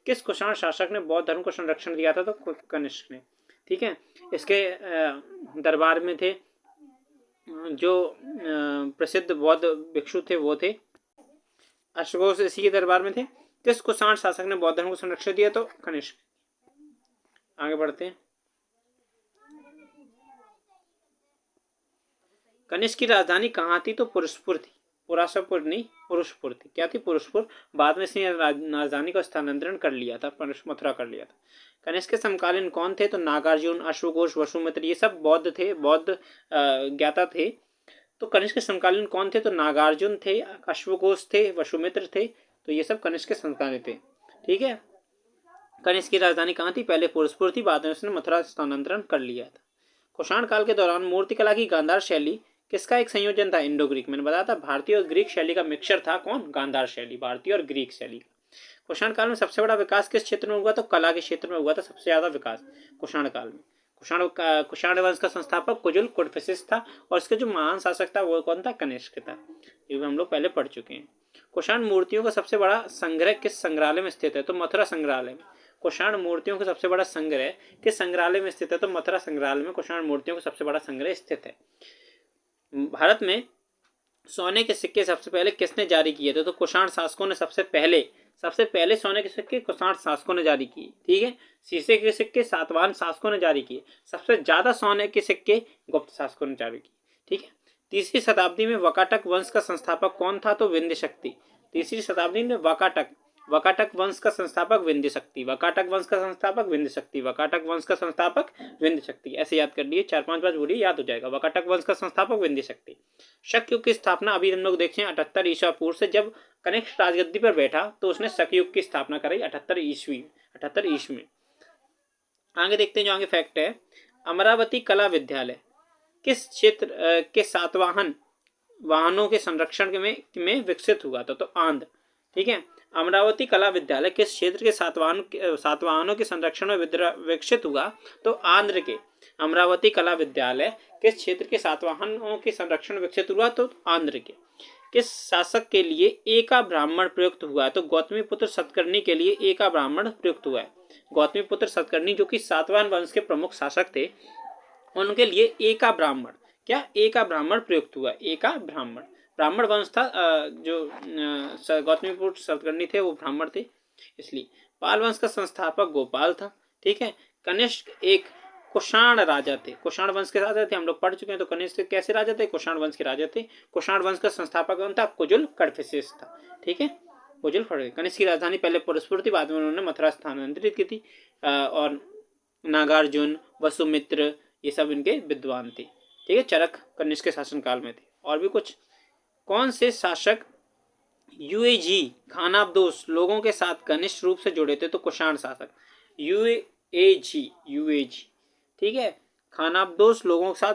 किस कुषाण शासक ने बौद्ध धर्म को संरक्षण दिया था? तो कनिष्क ने। ठीक है। इसके दरबार में थे जो प्रसिद्ध बौद्ध भिक्षु थे, वो थे अशोक। इसी के दरबार में थे। किस कुषाण शासक ने बौद्ध धर्म को संरक्षण दिया? तो कनिष्क। आगे बढ़ते हैं। कनिष्क की राजधानी कहाँ थी? तो पुरुषपुर थी। पुरासपुर नहीं, पुरुषपुर थी। क्या थी? पुरुषपुर। बाद में इसने राजधानी का स्थानांतरण कर लिया था, मथुरा कर लिया था। कनिष्क के समकालीन कौन थे? तो नागार्जुन, अश्वघोष, वसुमित्र, ये सब बौद्ध थे, बौद्ध ज्ञाता थे। तो कनिष्क के समकालीन कौन थे? तो नागार्जुन थे, अश्वघोष थे, वसुमित्र थे। तो ये सब कनिष्क के समकालीन थे। ठीक है। कनिष्क की राजधानी कहाँ थी? पहले पुरुषपुर थी, बाद में उसने मथुरा स्थानांतरण कर लिया था। कुषाण काल के दौरान मूर्तिकला की गांधार शैली किसका एक संयोजन था? Indo Greek. मैंने बताया था भारतीय और ग्रीक शैली का मिक्सचर था। कौन? गांधार शैली, भारतीय और ग्रीक शैली का। कुषाण काल में सबसे बड़ा विकास किस क्षेत्र में हुआ? तो कला के क्षेत्र में हुआ था सबसे ज्यादा विकास कुषाण काल में। कुषाण वंश का संस्थापक कुजुल कडफिसेस था, और इसके जो महान शासक था वो कौन था? कनिष्क था। ये भी हम लोग पहले पढ़ चुके हैं। कुषाण मूर्तियों का सबसे बड़ा संग्रह किस संग्रहालय में स्थित है? तो मथुरा संग्रहालय में। कुषाण मूर्तियों का सबसे बड़ा संग्रह किस संग्रहालय में स्थित है? तो मथुरा संग्रहालय में कुषाण मूर्तियों का सबसे बड़ा संग्रह स्थित है। भारत में सोने के सिक्के सबसे पहले किसने जारी किए थे? तो कुषाण शासकों ने सबसे पहले सोने के सिक्के कुषाण शासकों ने जारी किए। ठीक है। शीशे के सिक्के सातवाहन शासकों ने जारी किए। सबसे ज्यादा सोने के सिक्के गुप्त शासकों ने जारी किए। ठीक है। तीसरी शताब्दी में वाकाटक वंश का संस्थापक कौन था? तो विंध्य शक्ति। तीसरी शताब्दी में वाकाटक वंश का संस्थापक विंध्य शक्ति। वाकाटक वंश का संस्थापक विंध्य शक्ति। वाकाटक वंश का संस्थापक विंध्य शक्ति। ऐसे याद कर लिए, 4-5 बार बोलिए, याद हो जाएगा। वाकाटक वंश का संस्थापक विंध्य शक्ति। शक युग की स्थापना अभी हम लोग देखें 78 ईसा पूर्व से, जब कनिष्क राजगद्दी पर बैठा तो उसने शक युग की स्थापना कराई 78 ईस्वी में। आगे देखते हैं जो आगे फैक्ट है। अमरावती कला विद्यालय किस क्षेत्र के सातवाहन वाहनों के संरक्षण में विकसित हुआ था? तो आंध्र। ठीक है। अमरावती कला विद्यालय किस क्षेत्र के सातवाहनों के संरक्षण में विकसित हुआ? तो आंध्र के। अमरावती कला विद्यालय किस क्षेत्र के सातवाहनों के संरक्षण में विकसित हुआ? तो आंध्र के। किस शासक के लिए एका ब्राह्मण प्रयुक्त हुआ है? तो गौतमीपुत्र सतकर्णी के लिए एका ब्राह्मण प्रयुक्त हुआ है। गौतमीपुत्र सतकर्णी जो कि सातवाहन वंश के प्रमुख शासक थे, उनके लिए एका ब्राह्मण, क्या एका ब्राह्मण प्रयुक्त हुआ? एका ब्राह्मण, ब्राह्मण वंश था, जो गौतमीपुत्र सतकर्णी थे वो ब्राह्मण थे इसलिए। पाल वंश का संस्थापक गोपाल था, ठीक है। कनिष्क एक कुषाण राजा थे, कुषाण वंश के राजा थे, हम लोग पढ़ चुके हैं। तो कनिष्क कैसे राजा थे? कुषाण वंश के राजा थे। कुषाण वंश का संस्थापक कौन था? कुजुल कडफिसेस था, ठीक है। कुजुल कडफिसेस। कनिष्क की राजधानी पहले पुरस्पुर थी, बाद में उन्होंने मथुरा स्थानांतरित की थी। और नागार्जुन, वसुमित्र, ये सब इनके विद्वान थे, ठीक है। चरक कनिष्क के शासनकाल में थे। और भी कुछ, कौन से शासक यूएजी खानाबदोश लोगों के साथ घनिष्ठ रूप से जुड़े थे? तो कुषाण शासक। यूएजी, ठीक है, खानाबदोश लोगों के साथ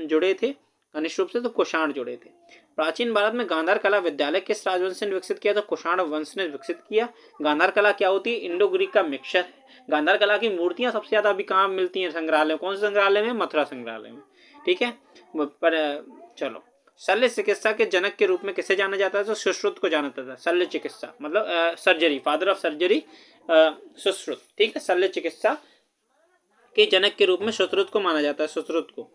जुड़े थे घनिष्ठ रूप से, तो कुषाण जुड़े थे। प्राचीन भारत में गांधार कला विद्यालय किस राजवंश ने विकसित किया? तो कुषाण वंश ने विकसित किया। गांधार कला क्या होती है? इंडो ग्रीक का मिक्सचर है। गांधार कला की मूर्तियां सबसे ज्यादा अभी कहाँ मिलती हैं? संग्रहालय। कौन से संग्रहालय में? मथुरा संग्रहालय में, ठीक है। पर चलो, शल्य चिकित्सा के जनक के रूप में किसे जाना जाता है? तो सुश्रुत को जाना जाता है। शल्य चिकित्सा मतलब surgery, father of surgery Sushruta, ठीक है। शल्य चिकित्सा के जनक के रूप में सुश्रुत को माना जाता है, सुश्रुत को।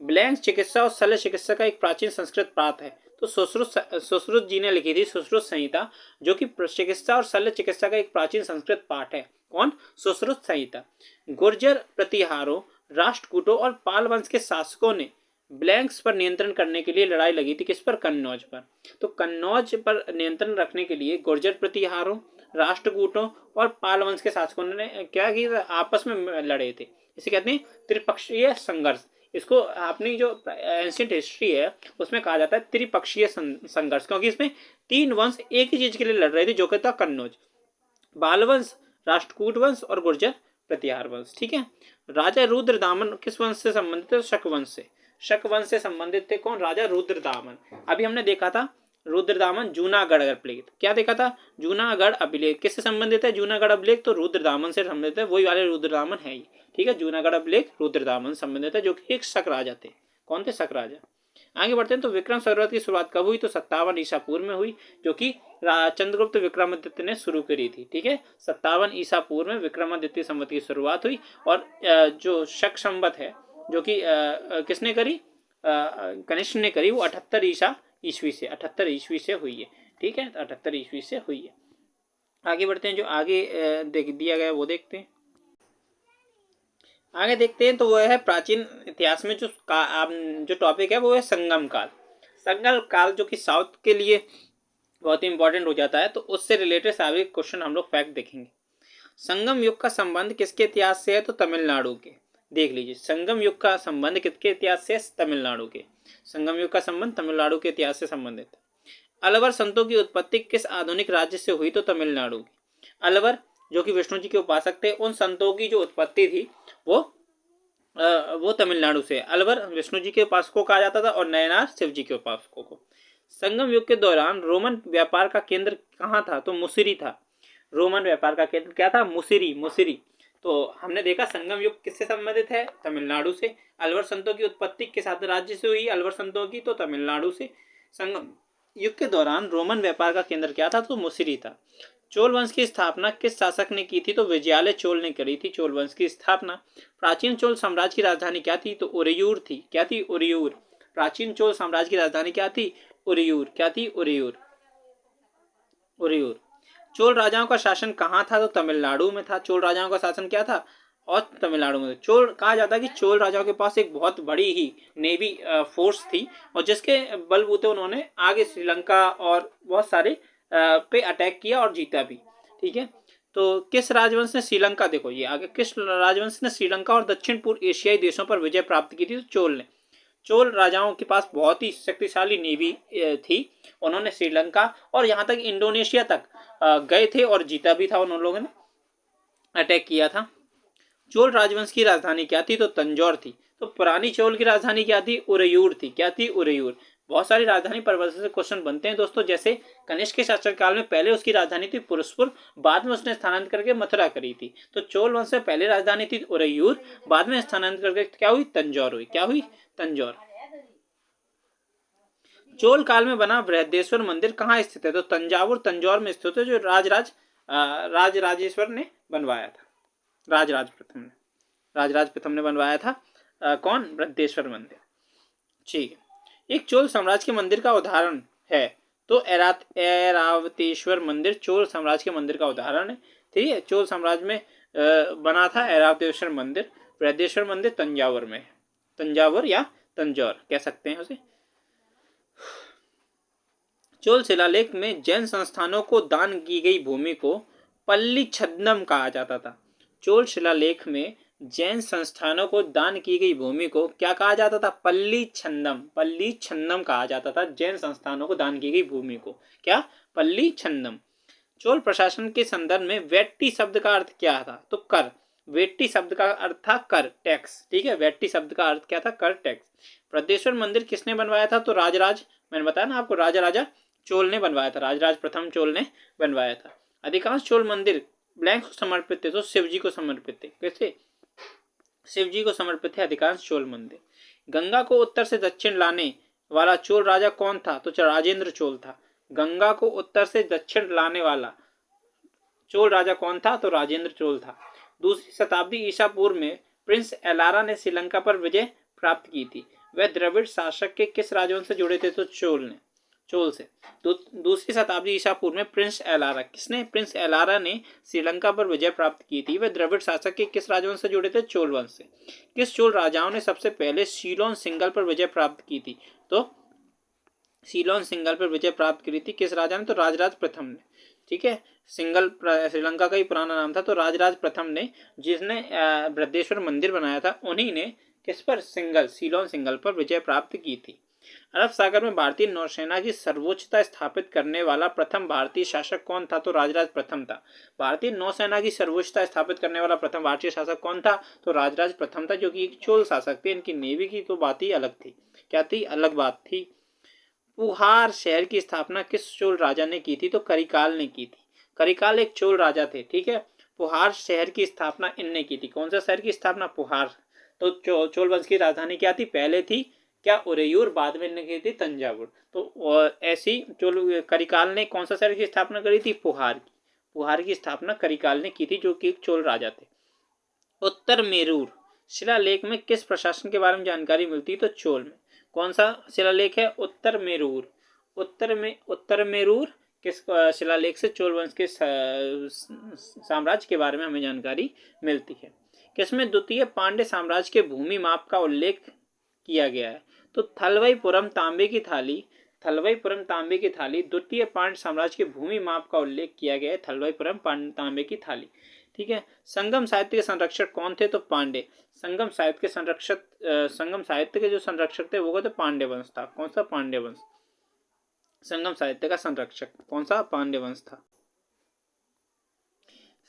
ब्लैंक चिकित्सा और शल्य चिकित्सा का एक प्राचीन संस्कृत पाठ है, तो सुश्रुत जी ने लिखी थी सुश्रुत संहिता, जो कि चिकित्सा और शल्य चिकित्सा का एक प्राचीन संस्कृत पाठ है। कौन? सुश्रुत संहिता। गुर्जर प्रतिहारों, राष्ट्रकूटों और पाल वंश के शासकों ने ब्लैंक्स पर नियंत्रण करने के लिए लड़ाई लगी थी। किस पर? कन्नौज पर। तो कन्नौज पर नियंत्रण रखने के लिए गुर्जर प्रतिहारों, राष्ट्रकूटों और पाल वंश के शासकों ने क्या किया? आपस में लड़े थे। इसे कहते हैं त्रिपक्षीय संघर्ष। इसको अपनी जो एंशिएंट हिस्ट्री है उसमें कहा जाता है त्रिपक्षीय संघर्ष, क्योंकि इसमें तीन वंश एक ही चीज के लिए लड़ रहे थे, जो कि था कन्नौज। बाल वंश, राष्ट्रकूट वंश और गुर्जर प्रतिहार वंश, ठीक है। राजा रुद्रदामन किस वंश से संबंधित है? शक वंश से। शक वंश से संबंधित थे कौन? राजा रुद्रदामन। अभी हमने देखा था रुद्रदामन जूनागढ़ अभिलेख, क्या देखा था? जूनागढ़ अभिलेख किससे संबंधित है? जूनागढ़ अभिलेख तो रुद्रदामन से संबंधित है, वही वाले रुद्रदामन है ही, ठीक है। जूनागढ़ अभिलेख रुद्रदामन संबंधित है, जो कि एक शक राजा थे। कौन थे? शक राजा। आगे बढ़ते हैं। तो विक्रम संवत की शुरुआत कब हुई? तो 57 ईसा पूर्व में हुई, जो कि चंद्रगुप्त विक्रमादित्य ने शुरू करी थी, ठीक है। 57 ईसा पूर्व में विक्रमादित्य संवत की शुरुआत हुई। और जो शक संवत है, जो कि किसने करी? कनिष्क ने करी, वो 78 ईस्वी से, 78 ईस्वी से हुई है, ठीक है। 78 ईस्वी से हुई है। आगे बढ़ते हैं। जो आगे देख दिया गया वो देखते हैं। आगे देखते हैं। तो वो है प्राचीन इतिहास में जो टॉपिक है वो है संगम काल। संगम काल जो कि साउथ के लिए बहुत ही इंपॉर्टेंट हो जाता है, तो उससे रिलेटेड सारे क्वेश्चन हम लोग फैक्ट देखेंगे। संगम युग का संबंध किसके इतिहास से है? तो तमिलनाडु के। देख लीजिए, संगम युग का संबंध किसके इतिहास से? तमिलनाडु के। संगम युग का संबंध तमिलनाडु के इतिहास से संबंधित है। अलवर संतों की उत्पत्ति किस आधुनिक राज्य से हुई? तो तमिलनाडु की। अलवर जो कि विष्णु जी के उपासक थे, उन संतों की जो उत्पत्ति थी वो तमिलनाडु से। अलवर विष्णु जी के उपासकों कहा जाता था और नयनार शिव जी के उपासकों को। संगम युग के दौरान रोमन व्यापार का केंद्र कहाँ था? तो मुसिरी था। रोमन व्यापार का केंद्र क्या था? मुसिरी। तो हमने देखा संगम युग किससे संबंधित है? तमिलनाडु से। अलवर संतों की उत्पत्ति किस राज्य से हुई? अलवर संतों की तो तमिलनाडु से। संगम युग के दौरान रोमन व्यापार का केंद्र क्या था? तो मुसिरी था। चोल वंश की स्थापना किस शासक ने की थी? तो विजयालय चोल ने करी थी चोल वंश की स्थापना। प्राचीन चोल साम्राज्य की राजधानी क्या थी? तो उरेयूर थी। क्या थी? उरेयूर। प्राचीन चोल साम्राज्य की राजधानी क्या थी? उरेयूर। क्या थी? उरेयूर। चोल राजाओं का शासन कहाँ था? तो तमिलनाडु में था। चोल राजाओं का शासन क्या था? और तमिलनाडु में। चोल कहा जाता है कि चोल राजाओं के पास एक बहुत बड़ी ही नेवी फोर्स थी, और जिसके बलबूते उन्होंने आगे श्रीलंका और बहुत सारे पे अटैक किया और जीता भी, ठीक है। तो किस राजवंश ने श्रीलंका, देखो ये आगे, किस राजवंश ने श्रीलंका और दक्षिण पूर्व एशियाई देशों पर विजय प्राप्त की थी? तो चोल ने। चोल राजाओं के पास बहुत ही शक्तिशाली नेवी थी। उन्होंने श्रीलंका और यहाँ तक इंडोनेशिया तक गए थे और जीता भी था, उन लोगों ने अटैक किया था। चोल राजवंश की राजधानी क्या थी? तो तंजौर थी। तो पुरानी चोल की राजधानी क्या थी? उरेयूर थी। क्या थी? उरेयूर। बहुत सारी राजधानी परिवर्तन से क्वेश्चन बनते हैं दोस्तों, जैसे कनिष्क के शासनकाल में पहले उसकी राजधानी थी पुरस्पुर, बाद में उसने स्थानांतरित करके मथुरा करी थी। तो चोल वंश में पहले राजधानी थी उरेयूर, बाद में स्थानांतरित करके क्या हुई? तंजौर हुई। क्या हुई? तंजौर। चोल काल में बना बृहदेश्वर मंदिर कहाँ स्थित है? तो तंजौर में स्थित है, जो राजराजेश्वर ने बनवाया था। राजराज प्रथम ने बनवाया था। कौन? बृहदेश्वर मंदिर। ठीक है। एक चोल साम्राज्य के मंदिर का उदाहरण है, तो ऐरावतेश्वर मंदिर चोल साम्राज्य के मंदिर का उदाहरण है। ठीक है, चोल साम्राज्य में बना था ऐरावतेश्वर मंदिर। बृहदेश्वर मंदिर तंजावुर में, तंजावुर या तंजौर कह सकते हैं उसे। चोल शिलालेख में जैन संस्थानों को दान की गई भूमि को पल्ली छद्म कहा जाता था। चोल शिलालेख में जैन संस्थानों को दान की गई भूमि को क्या कहा जाता था? पल्ली छन्नम कहा जाता था। जैन संस्थानों को दान की गई भूमि को क्या? पल्ली छन्नम। चोल प्रशासन के संदर्भ में वेट्टी शब्द का अर्थ क्या था? तो कर। वेट्टी शब्द का अर्थ था कर, टैक्स। ठीक है, वेट्टी शब्द का अर्थ क्या था? कर, टैक्स। बृहदेश्वर मंदिर किसने बनवाया था? तो राजराज, मैंने बताया ना आपको, राजा चोल ने बनवाया था। राजराज प्रथम चोल ने बनवाया था। अधिकांश चोल मंदिर ब्लैंक को समर्पित थे, तो शिव जी को समर्पित थे। कैसे? शिव जी को समर्पित है अधिकांश चोल मंदिर। गंगा को उत्तर से दक्षिण लाने वाला चोल राजा कौन था? तो राजेंद्र चोल था। गंगा को उत्तर से दक्षिण लाने वाला चोल राजा कौन था? तो राजेंद्र चोल था। दूसरी शताब्दी ईसा पूर्व में प्रिंस एलारा ने श्रीलंका पर विजय प्राप्त की थी। वह द्रविड़ शासक के किस राजवंश से जुड़े थे? तो चोल से। दूसरी शताब्दी ईसा पूर्व में प्रिंस एलारा, किसने? प्रिंस एलारा ने श्रीलंका पर विजय प्राप्त की थी। वह द्रविड़ शासक के किस राजवंश से जुड़े थे? चोल वंश से। किस चोल राजाओं ने सबसे पहले सीलोन सिंगल पर विजय प्राप्त की थी? तो सीलोन सिंगल पर विजय प्राप्त की थी किस राजा ने? तो राजराज प्रथम ने। ठीक है, सिंगल श्रीलंका का ही पुराना नाम था। तो राजराज प्रथम ने, जिसने बृहदेश्वर मंदिर बनाया था, उन्हीं ने किस पर? सीलोन सिंगल पर विजय प्राप्त की थी। अरब सागर में भारतीय नौसेना की सर्वोच्चता स्थापित करने वाला प्रथम भारतीय शासक कौन था? तो राजराज प्रथम था। भारतीय नौसेना की सर्वोच्चता स्थापित करने वाला प्रथम भारतीय शासक कौन था? तो राजराज प्रथम था, जो कि एक चोल शासक थे। इनकी नेवी की तो बात ही अलग थी। क्या थी? अलग बात थी। पुहार शहर की स्थापना किस चोल राजा ने की थी? तो करिकाल ने की थी। करिकाल एक चोल राजा थे। ठीक है, पुहार शहर की स्थापना इनने की थी। कौन सा शहर की स्थापना? पुहार। तो चोल वंश की राजधानी क्या थी? पहले थी क्या? उरेयूर। बाद में इनने की थी तंजावुर। तो ऐसी चोल करिकाल ने कौन सा शहर की स्थापना करी थी? पुहार की स्थापना करिकाल ने की थी, जो कि एक चोल राजा थे। उत्तर मेरूर शिलालेख में किस प्रशासन के बारे में जानकारी मिलती है? तो चोल में। कौन सा शिलालेख है? उत्तर मेरूर। उत्तर मेरूर किस शिलालेख से? चोल वंश के साम्राज्य के बारे में हमें जानकारी मिलती है। किसमें द्वितीय पांड्य साम्राज्य के भूमि माप का उल्लेख किया गया है? तो थलवईपुरम तांबे की थाली द्वितीय पांड्य साम्राज्य के भूमि माप का उल्लेख किया गया है। थलवईपुरम तांबे की थाली। ठीक है, संगम साहित्य के संरक्षक कौन थे? तो पांडे। संगम साहित्य के जो संरक्षक थे वो थे पांड्य वंश था। कौन सा? पांड्य वंश। संगम साहित्य का संरक्षक कौन सा? पांड्य वंश था।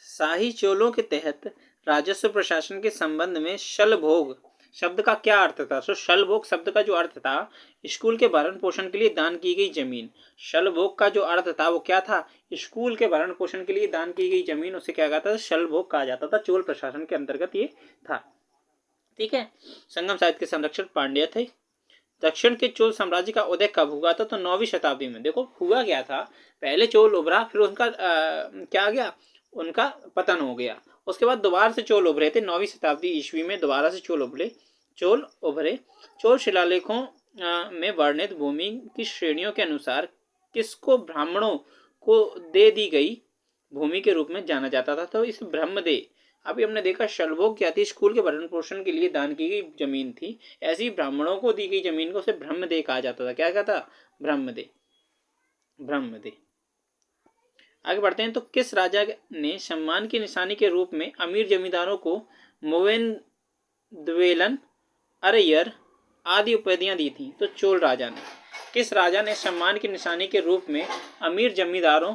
शाही चोलों के तहत राजस्व प्रशासन के संबंध में शलभोग शब्द का क्या अर्थ था? तो शलभोग शब्द का जो अर्थ था, स्कूल के भरण पोषण के लिए दान की गई जमीन। शलभोग का जो अर्थ था वो क्या था? स्कूल के भरण पोषण के लिए दान की गई जमीन, उसे क्या कहता था? शलभोग कहा जाता था। चोल प्रशासन के अंतर्गत ये था। ठीक है, संगम साहित्य के संरक्षक पांड्य थे। दक्षिण के चोल साम्राज्य का उदय कब हुआ था? तो 9वीं शताब्दी में। देखो हुआ गया था, पहले चोल उभरा, फिर उनका क्या आ गया? उनका पतन हो गया। उसके बाद दोबारा से चोल उभरे थे। 9वीं शताब्दी ईस्वी में दोबारा से चोल उभरे। चोल शिलालेखों में वर्णित भूमि की श्रेणियों के अनुसार किसको ब्राह्मणों को दे दी गई भूमि के रूप में जाना जाता था? तो इस ब्रह्मदे, अभी हमने देखा शलभोग क्या थी? स्कूल के भरण पोषण के लिए दान की गई जमीन थी। ऐसी ब्राह्मणों को दी गई जमीन को उसे ब्रह्मदे कहा जाता था। क्या कहता? ब्रह्मदे। आगे बढ़ते हैं। तो किस राजा ने सम्मान की निशानी के रूप में अमीर जमींदारों को मोवेंद्वेलन, अरैयर आदि उपाधियां दी थी? तो चोल राजा ने। किस राजा ने सम्मान की निशानी के रूप में अमीर जमींदारों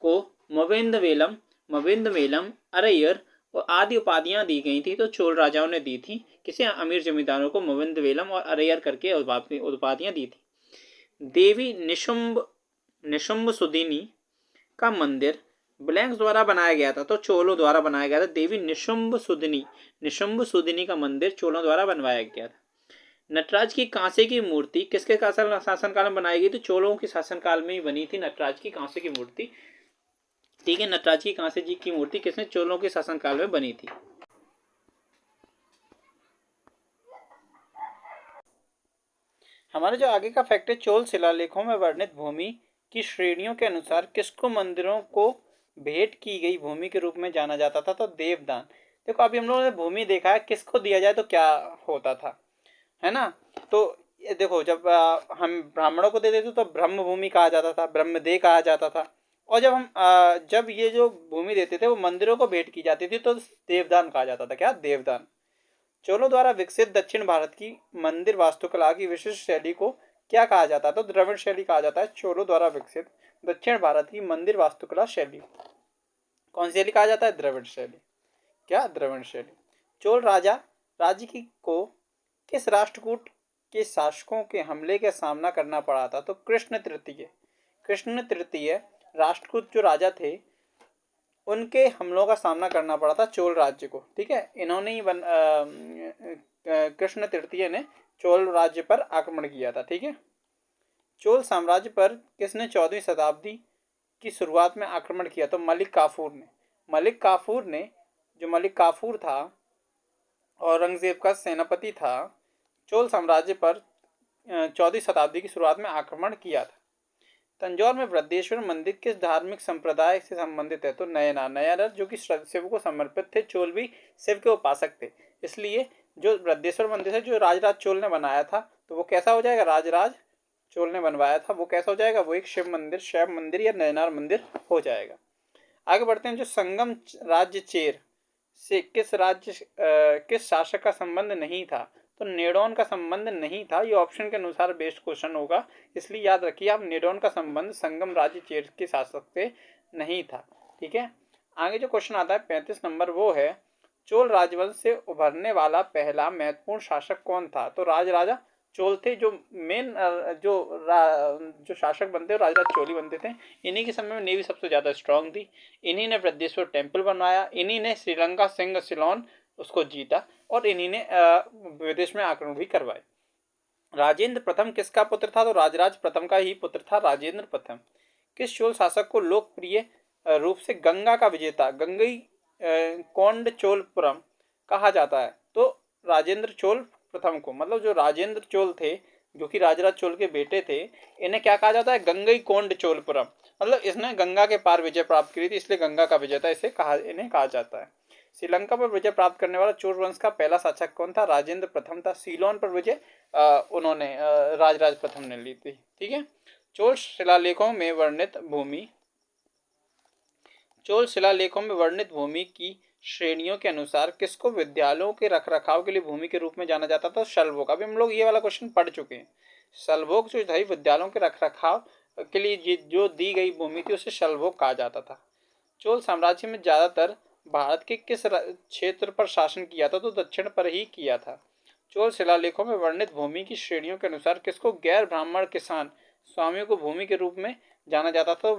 को मोवेंद्वेलम, अरैयर और आदि उपाधियां दी गई थी? तो चोल राजाओं ने दी थी। किसे? अमीर जमींदारों को मोवेंद्वेलम और अरैयर करके उपाधियां दी थी। देवी निशुंभ सुदिनी का मंदिर ब्लैंक्स द्वारा बनाया गया था। तो चोलों द्वारा बनाया गया था। देवी निशुंभ सुदिनी का मंदिर चोलों द्वारा बनवाया गया था। नटराज की कांसे की मूर्ति किसके शासनकाल में बनाई गई? तो चोलों के शासनकाल में ही बनी थी नटराज की कांसे की मूर्ति। ठीक है, नटराज की कांसे जी की मूर्ति किसने? चोलों के शासनकाल में बनी थी। हमारा जो आगे का फैक्ट है, चोल शिलालेखों में वर्णित भूमि की श्रेणियों के अनुसार किसको मंदिरों को भेंट की गई भूमि के रूप में जाना जाता था? तो देवदान। देखो अभी हम लोगों ने भूमि देखा है, किसको दिया जाए तो क्या होता था, है ना? तो ये देखो, जब हम ब्राह्मणों को दे देते तो ब्रह्म भूमि कहा जाता था, ब्रह्मदेह कहा जाता था। और जब हम जब ये जो भूमि देते थे वो मंदिरों को भेंट की जाती थी तो देवदान कहा जाता था। क्या? देवदान। चोलों द्वारा विकसित दक्षिण भारत की मंदिर वास्तुकला की विशिष्ट शैली को क्या कहा जाता है? तो द्रविड़ शैली कहा जाता है। चोलों द्वारा विकसित दक्षिण भारत की मंदिर वास्तुकला शैली कौन सी शैली कहा जाता है? द्रविड़ शैली। क्या? द्रविड़ शैली। चोल राजा राज्य की को किस राष्ट्रकूट के शासकों के हमले का सामना करना पड़ा था? तो कृष्ण तृतीय। कृष्ण तृतीय राष्ट्रकूट जो राजा थे उनके हमलों का सामना करना पड़ा था चोल राज्य को। ठीक है, इन्होंने ही कृष्ण तृतीय ने चोल राज्य पर आक्रमण किया था। ठीक है, चोल साम्राज्य पर किसने 14वीं शताब्दी की शुरुआत में आक्रमण किया? तो मलिक काफूर ने। मलिक काफूर ने, जो मलिक काफूर था औरंगजेब का सेनापति था, चोल साम्राज्य पर 14वीं शताब्दी की शुरुआत में आक्रमण किया था। तंजौर में वृद्धेश्वर मंदिर किस धार्मिक संप्रदाय से संबंधित है? तो नयनार। नयनार जो कि शिव को समर्पित थे, चोल भी शिव के उपासक थे, इसलिए जो वृद्धेश्वर मंदिर है जो राजराज चोल ने बनाया था तो वो कैसा हो जाएगा? राजराज चोल ने बनवाया था, वो कैसा हो जाएगा? वो एक शिव मंदिर, शैव मंदिर या नयनार मंदिर हो जाएगा। आगे बढ़ते हैं। जो संगम राज्य चेर से किस शासक का संबंध नहीं था? तो नेडोन का संबंध नहीं था। ये ऑप्शन के अनुसार बेस्ट क्वेश्चन होगा, इसलिए याद रखिए आप, नेडोन का संबंध संगम राज्य चेर के शासक से नहीं था। ठीक है, आगे जो क्वेश्चन आता है 35 नंबर, वो है चोल राजवंश से उभरने वाला पहला महत्वपूर्ण शासक कौन था? तो राजा चोल थे। जो मेन जो शासक बनते हैं राजराज चोल ही बनते थे। इन्हीं के समय में नेवी सबसे ज्यादा स्ट्रांग थी। इन्हीं ने वृद्धेश्वर टेम्पल बनवाया, इन्हीं ने श्रीलंका सिंह सिलोन उसको जीता और इन्हीं ने विदेश में आक्रमण भी करवाए। राजेंद्र प्रथम किसका पुत्र था? तो राजराज प्रथम का ही पुत्र था राजेंद्र प्रथम। किस चोल शासक को लोकप्रिय रूप से गंगा का विजेता, गंगई कोंड चोलपुरम कहा जाता है? तो राजेंद्र चोल प्रथम को, मतलब जो राजेंद्र चोल थे जो कि राजराज चोल के बेटे थे, इन्हें क्या कहा जाता है? गंगई कोंड चोलपुरम। मतलब इसने गंगा के पार विजय प्राप्त की थी, इसलिए गंगा का विजेता इन्हें कहा जाता है। श्रीलंका पर विजय प्राप्त करने वाला चोल वंश का पहला शासक कौन था? राजेंद्र प्रथम था। सीलोन पर विजय उन्होंने राजराज प्रथम ने ली थी। ठीक है, चोल शिलालेखों में वर्णित भूमि की श्रेणियों के अनुसार किसको विद्यालयों के रखरखाव के लिए भूमि के रूप में जाना जाता था? शलभोग। अभी हम लोग ये वाला क्वेश्चन पढ़ चुके हैं। शलभोग जो था विद्यालयों के रखरखाव के लिए जो दी गई भूमि थी उसे शलभोग कहा जाता था। चोल साम्राज्य में ज्यादातर भारत के किस क्षेत्र पर शासन किया था? तो दक्षिण पर ही किया था। चोल शिलालेखों में वर्णित भूमि की श्रेणियों के अनुसार किसको गैर ब्राह्मण किसान स्वामियों को भूमि के रूप में जाना जाता था?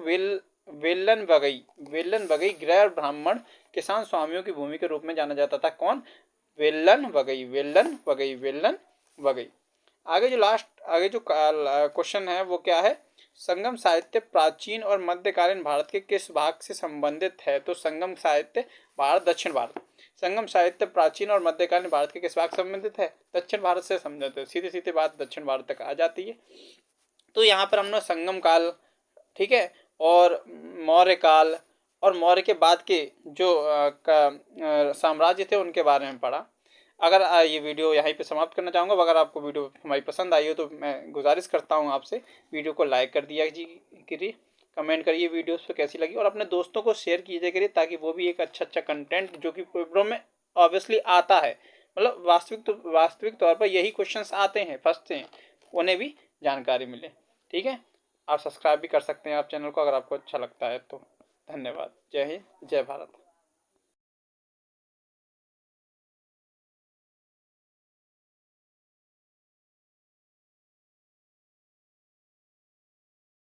वेल्लन वगई गैर ब्राह्मण किसान स्वामियों की भूमि के रूप में जाना जाता था। कौन? वेल्लन वगई। आगे जो क्वेश्चन है वो क्या है? संगम साहित्य प्राचीन और मध्यकालीन भारत के किस भाग से संबंधित है? तो संगम साहित्य दक्षिण भारत। संगम साहित्य प्राचीन और मध्यकालीन भारत के किस भाग से संबंधित है? दक्षिण भारत से संबंधित है। सीधे सीधे बात दक्षिण भारत तक आ जाती है। तो यहाँ पर हमने संगम काल, ठीक है, और मौर्य काल और मौर्य के बाद के जो साम्राज्य थे उनके बारे में पढ़ा। अगर ये वीडियो यहीं पे समाप्त करना चाहूँगा। अगर आपको वीडियो हमारी पसंद आई हो तो मैं गुजारिश करता हूँ आपसे, वीडियो को लाइक कर दिया करिए, कमेंट करिए वीडियो पे कैसी लगी, और अपने दोस्तों को शेयर कीजिए करिए ताकि वो भी एक अच्छा कंटेंट जो कि पेपरों में ऑब्वियसली आता है, मतलब वास्तविक तौर पर यही क्वेश्चंस आते हैं, फंसते हैं, उन्हें भी जानकारी मिले। ठीक है, आप सब्सक्राइब भी कर सकते हैं आप चैनल को अगर आपको अच्छा लगता है तो। धन्यवाद। जय हिंद, जय भारत।